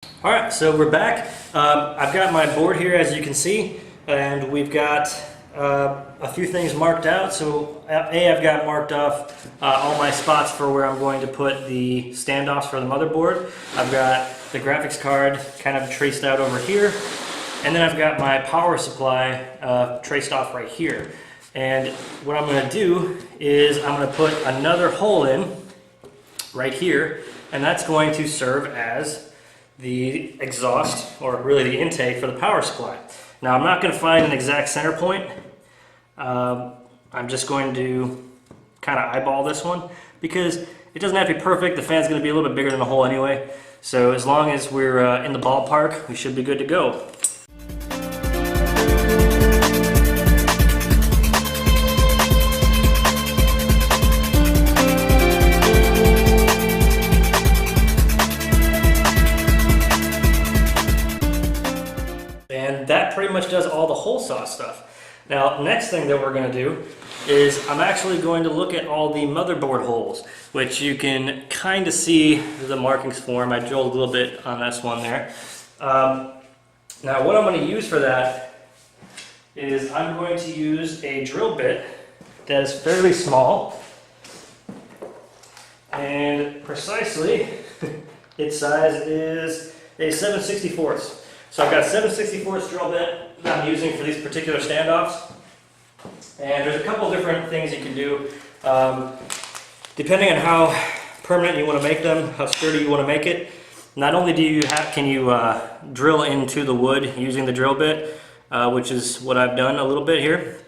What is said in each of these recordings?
Alright, so we're back. I've got my board here, as you can see, and we've got a few things marked out. So I've got marked off all my spots for where I'm going to put the standoffs for the motherboard. I've got the graphics card kind of traced out over here, and then I've got my power supply traced off right here. And what I'm going to do is I'm going to put another hole in right here, and that's going to serve as the exhaust, or really the intake for the power supply. Now I'm not going to find an exact center point. I'm just going to kind of eyeball this one because it doesn't have to be perfect. The fan's going to be a little bit bigger than the hole anyway. So as long as we're in the ballpark, we should be good to go. And that pretty much does all the hole saw stuff. Now, next thing that we're going to do is I'm actually going to look at all the motherboard holes, which you can kind of see the markings for them. I drilled a little bit on this one there. Now, what I'm going to use for that is I'm going to use a drill bit that is fairly small, and precisely its size is a 7/64. So I've got a 7/64 drill bit that I'm using for these particular standoffs. And there's a couple different things you can do. Depending on how permanent you want to make them, how sturdy you want to make it. Not only can you drill into the wood using the drill bit, which is what I've done a little bit here.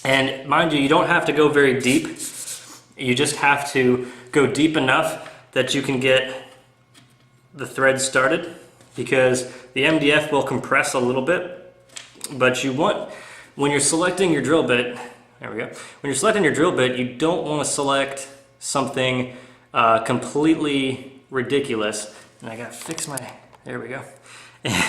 And mind you, you don't have to go very deep. You just have to go deep enough that you can get the thread started, because the MDF will compress a little bit, but when you're selecting your drill bit, there we go, when you're selecting your drill bit, you don't want to select something completely ridiculous. And I gotta fix there we go.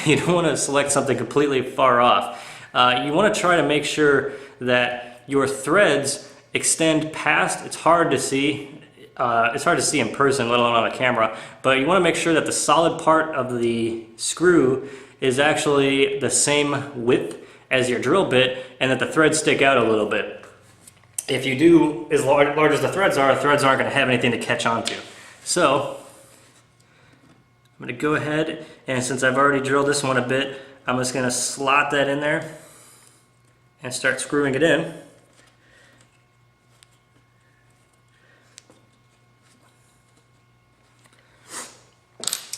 You don't want to select something completely far off. You want to try to make sure that your threads extend past, it's hard to see in person, let alone on a camera, but you want to make sure that the solid part of the screw is actually the same width as your drill bit, and that the threads stick out a little bit. If you do as large as the threads aren't going to have anything to catch onto. So I'm going to go ahead, and since I've already drilled this one a bit, I'm just going to slot that in there and start screwing it in.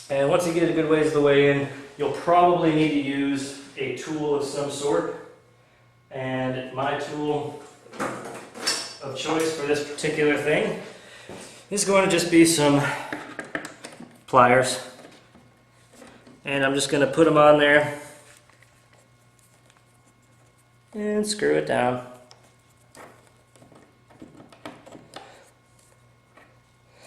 And once you get a good ways of the way in, you'll probably need to use a tool of some sort. And my tool of choice for this particular thing is going to just be some pliers. And I'm just going to put them on there and screw it down.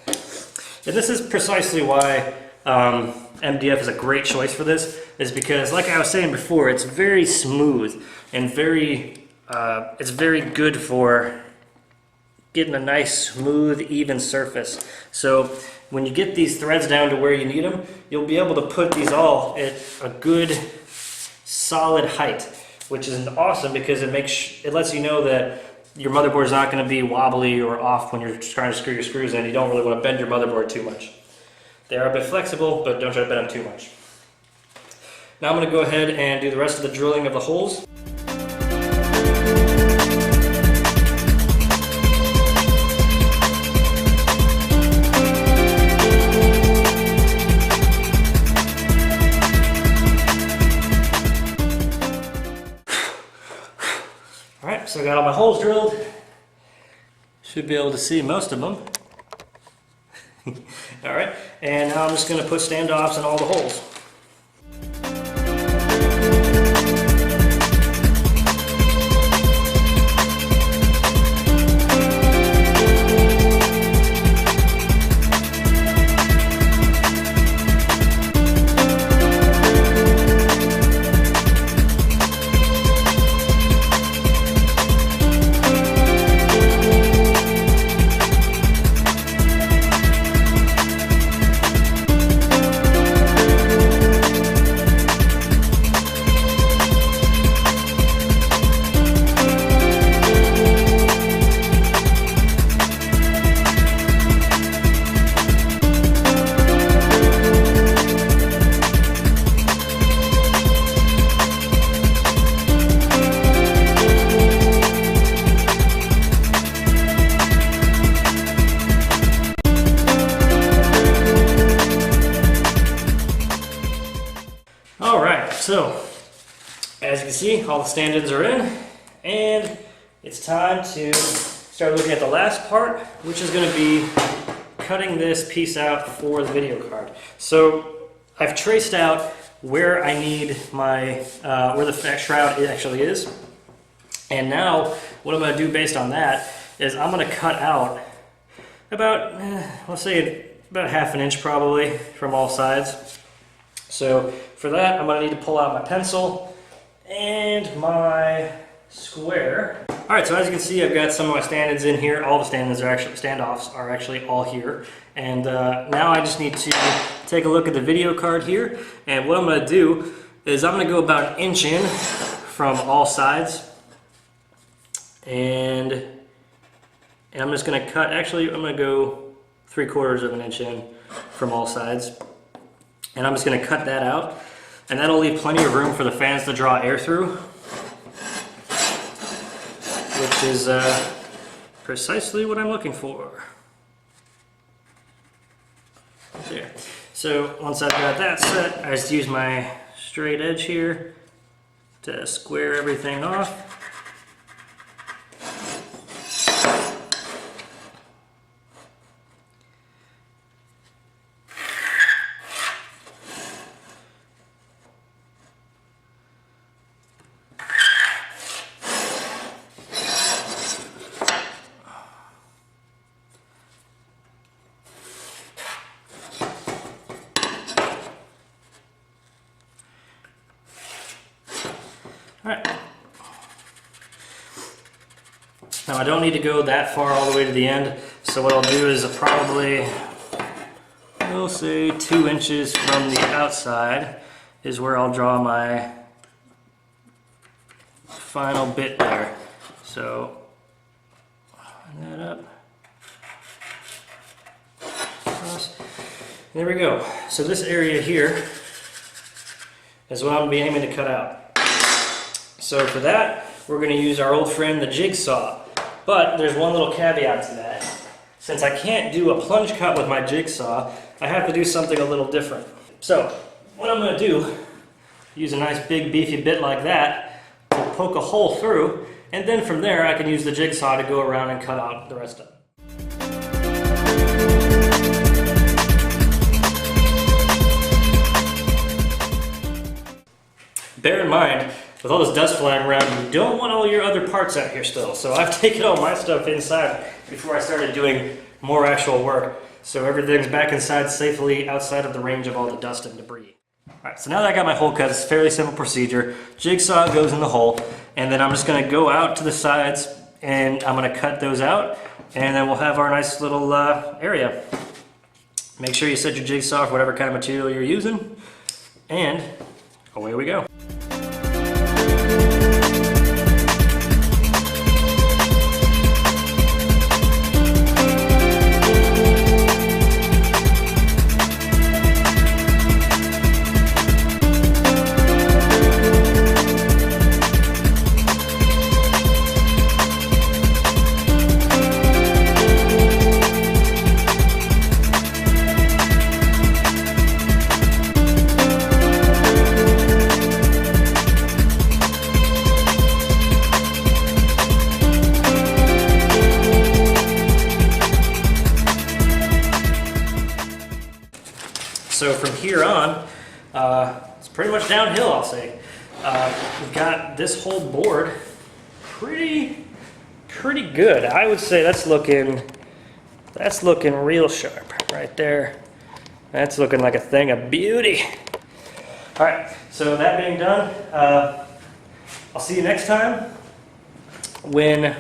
And this is precisely why MDF is a great choice for this, is because, like I was saying before, it's very smooth and it's very good for getting a nice, smooth, even surface. So when you get these threads down to where you need them, you'll be able to put these all at a good, solid height, which is awesome because it lets you know that your motherboard is not going to be wobbly or off when you're trying to screw your screws in. You don't really want to bend your motherboard too much. They are a bit flexible, but don't try to bend them too much. Now I'm going to go ahead and do the rest of the drilling of the holes. Alright, so I got all my holes drilled. Should be able to see most of them. Alright, and now I'm just going to put standoffs in all the holes. so as you can see, all the stand-ins are in, and it's time to start looking at the last part, which is going to be cutting this piece out for the video card. So I've traced out where I need my, where the shroud actually is. And now what I'm going to do based on that is I'm going to cut out about, let's say about ½ an inch probably from all sides. So for that, I'm going to need to pull out my pencil and my square. All right, so as you can see, I've got some of my stand-ins in here. All the stand-ins are actually, standoffs are actually all here. And now I just need to take a look at the video card here. And what I'm going to do is I'm going to go about 1 inch in from all sides. And I'm just going to cut, actually I'm going to go 3/4 of an inch in from all sides. And I'm just going to cut that out. And that'll leave plenty of room for the fans to draw air through, which is precisely what I'm looking for. There. So once I've got that set, I just use my straight edge here to square everything off. Alright. Now I don't need to go that far all the way to the end, so what I'll do is probably, we'll say 2 inches from the outside is where I'll draw my final bit there. So, line that up. Cross. There we go. So this area here is what I'm going to be aiming to cut out. So for that, we're going to use our old friend, the jigsaw. But there's one little caveat to that. Since I can't do a plunge cut with my jigsaw, I have to do something a little different. So what I'm going to do, use a nice big beefy bit like that to poke a hole through, and then from there I can use the jigsaw to go around and cut out the rest of it. Bear in mind, with all this dust flying around, you don't want all your other parts out here still. So I've taken all my stuff inside before I started doing more actual work. So everything's back inside safely outside of the range of all the dust and debris. Alright, so now that I got my hole cut, it's a fairly simple procedure. Jigsaw goes in the hole, and then I'm just going to go out to the sides, and I'm going to cut those out, and then we'll have our nice little area. Make sure you set your jigsaw for whatever kind of material you're using, and away we go. So from here on, it's pretty much downhill, I'll say. We've got this whole board pretty good. I would say that's looking real sharp right there. That's looking like a thing of beauty. All right, so that being done, I'll see you next time when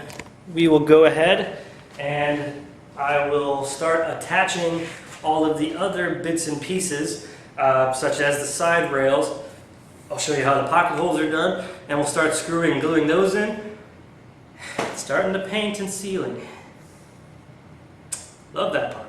we will go ahead and I will start attaching all of the other bits and pieces, such as the side rails. I'll show you how the pocket holes are done, and we'll start screwing and gluing those in. Starting to paint and sealing. Love that part.